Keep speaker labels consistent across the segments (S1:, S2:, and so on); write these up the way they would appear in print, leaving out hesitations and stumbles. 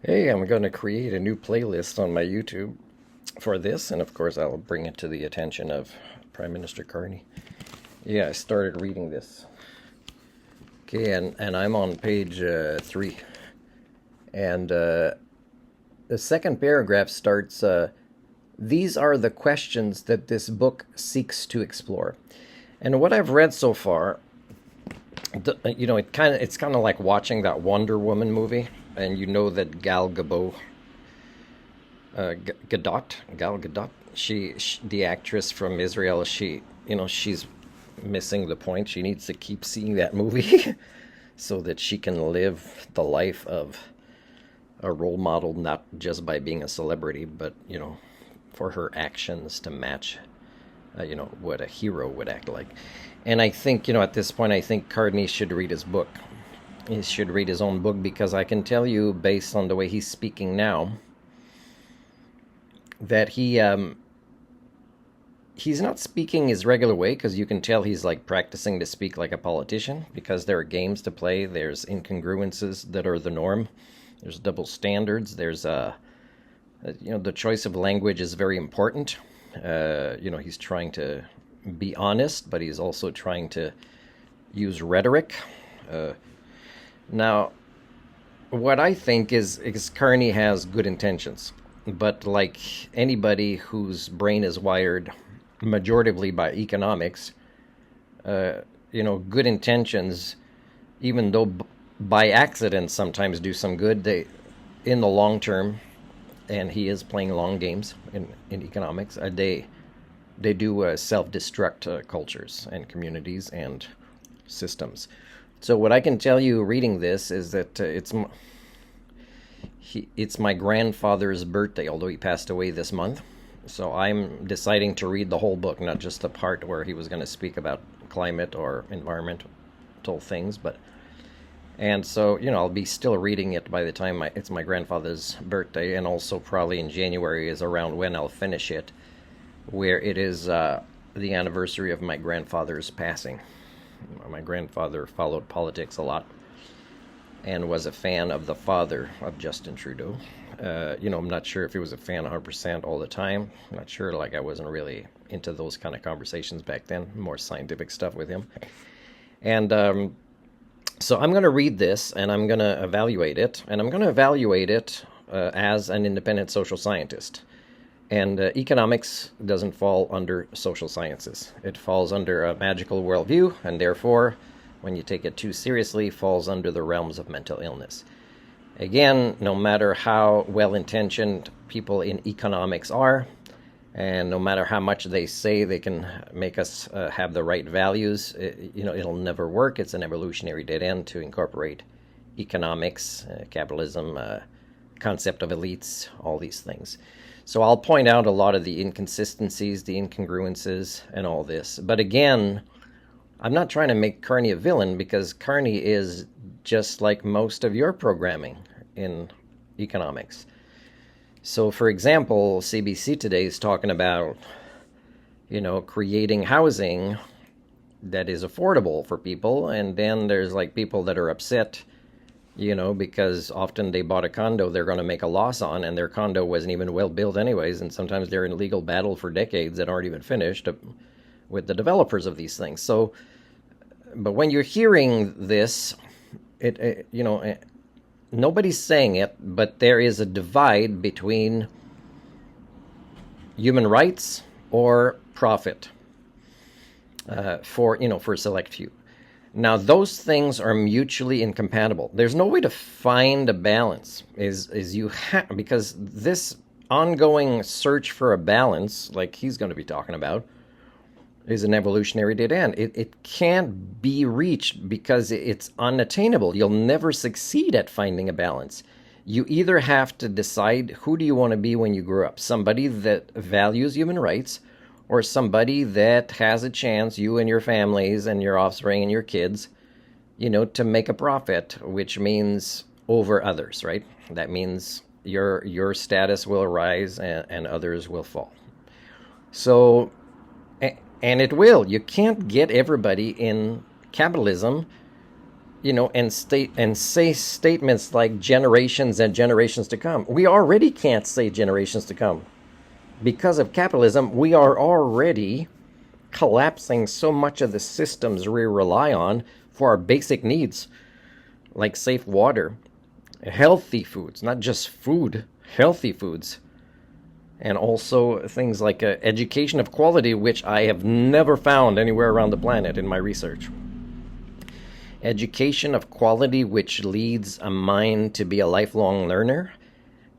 S1: Hey, I'm going to create a new playlist on my YouTube for this, and of course, I'll bring it to the attention of Prime Minister Carney. Yeah, I started reading this. Okay, and I'm on page 3. And the second paragraph starts These are the questions that this book seeks to explore. And what I've read so far, it's kind of like watching that Wonder Woman movie, and you know that Gal Gadot, the actress from Israel, she's missing the point. She needs to keep seeing that movie so that she can live the life of a role model, not just by being a celebrity, but for her actions to match, what a hero would act like. And I think, at this point, I think Carney should read his book. He should read his own book, because I can tell you, based on the way he's speaking now, that he's not speaking his regular way, because you can tell he's like practicing to speak like a politician, because there are games to play, there's incongruences that are the norm, there's double standards, there's the choice of language is very important. He's trying to be honest, but he's also trying to use rhetoric. Now, what I think is Carney has good intentions, but like anybody whose brain is wired majoritively by economics, good intentions, even though by accident sometimes do some good, they, in the long term, and he is playing long games in economics, they do self-destruct cultures and communities and systems. So what I can tell you reading this is that it's my grandfather's birthday, although he passed away this month. So I'm deciding to read the whole book, not just the part where he was going to speak about climate or environmental things, and so, I'll be still reading it by the time it's my grandfather's birthday, and also probably in January is around when I'll finish it, where it is the anniversary of my grandfather's passing. My grandfather followed politics a lot and was a fan of the father of Justin Trudeau. I'm not sure if he was a fan 100% all the time. I'm not sure, I wasn't really into those kind of conversations back then, more scientific stuff with him. And so I'm going to read this, and I'm going to evaluate it, and I'm going to evaluate it as an independent social scientist. And economics doesn't fall under social sciences. It falls under a magical worldview, and therefore, when you take it too seriously, falls under the realms of mental illness. Again, no matter how well-intentioned people in economics are, and no matter how much they say they can make us have the right values, it'll never work. It's an evolutionary dead end to incorporate economics, capitalism, concept of elites, all these things. So I'll point out a lot of the inconsistencies, the incongruences, and all this. But again, I'm not trying to make Carney a villain, because Carney is just like most of your programming in economics. So, for example, CBC today is talking about, creating housing that is affordable for people. And then there's people that are upset, because often they bought a condo they're going to make a loss on, and their condo wasn't even well built anyways. And sometimes they're in legal battle for decades that aren't even finished with the developers of these things. So, but when you're hearing this, nobody's saying it, but there is a divide between human rights or profit for a select few. Now, those things are mutually incompatible. There's no way to find a balance. Because this ongoing search for a balance, like he's going to be talking about, is an evolutionary dead end. It can't be reached because it's unattainable. You'll never succeed at finding a balance. You either have to decide, who do you want to be when you grow up? Somebody that values human rights, or somebody that has a chance, you and your families and your offspring and your kids, to make a profit, which means over others, right? That means your status will rise and others will fall. So, and it will. You can't get everybody in capitalism, and say statements like generations and generations to come. We already can't say generations to come. Because of capitalism, we are already collapsing so much of the systems we rely on for our basic needs, like safe water, healthy foods, not just food, healthy foods, and also things like education of quality, which I have never found anywhere around the planet in my research. Education of quality which leads a mind to be a lifelong learner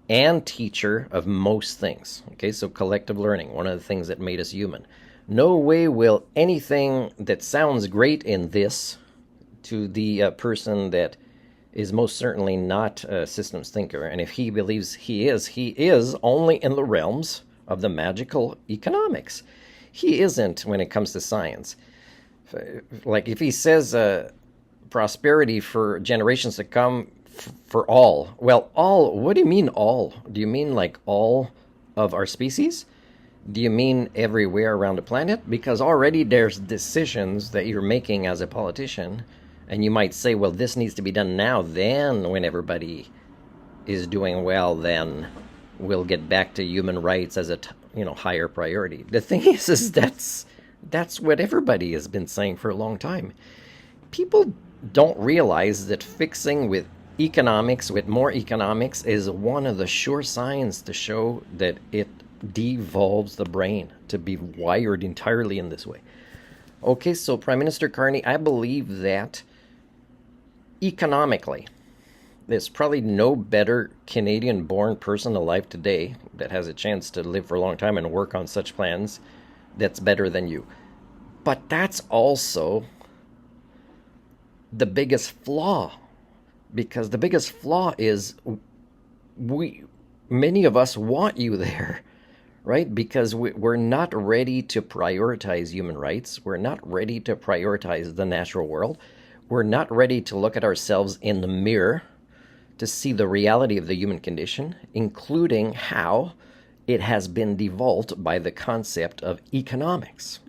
S1: and teacher of most things. Okay, so collective learning, one of the things that made us human. No way will anything that sounds great in this to the person that is most certainly not a systems thinker. And if he believes he is only in the realms of the magical economics. He isn't when it comes to science. Like if he says prosperity for generations to come for all. Well, all, what do you mean all? Do you mean like all of our species? Do you mean everywhere around the planet? Because already there's decisions that you're making as a politician, and you might say, well, this needs to be done now. Then when everybody is doing well, then we'll get back to human rights as a higher priority. The thing is that's what everybody has been saying for a long time. People don't realize that fixing with economics, with more economics, is one of the sure signs to show that it devolves the brain to be wired entirely in this way. Okay, so Prime Minister Carney, I believe that economically, there's probably no better Canadian-born person alive today that has a chance to live for a long time and work on such plans that's better than you. But that's also the biggest flaw, because the biggest flaw is many of us want you there, right? Because we're not ready to prioritize human rights. We're not ready to prioritize the natural world. We're not ready to look at ourselves in the mirror to see the reality of the human condition, including how it has been devolved by the concept of economics.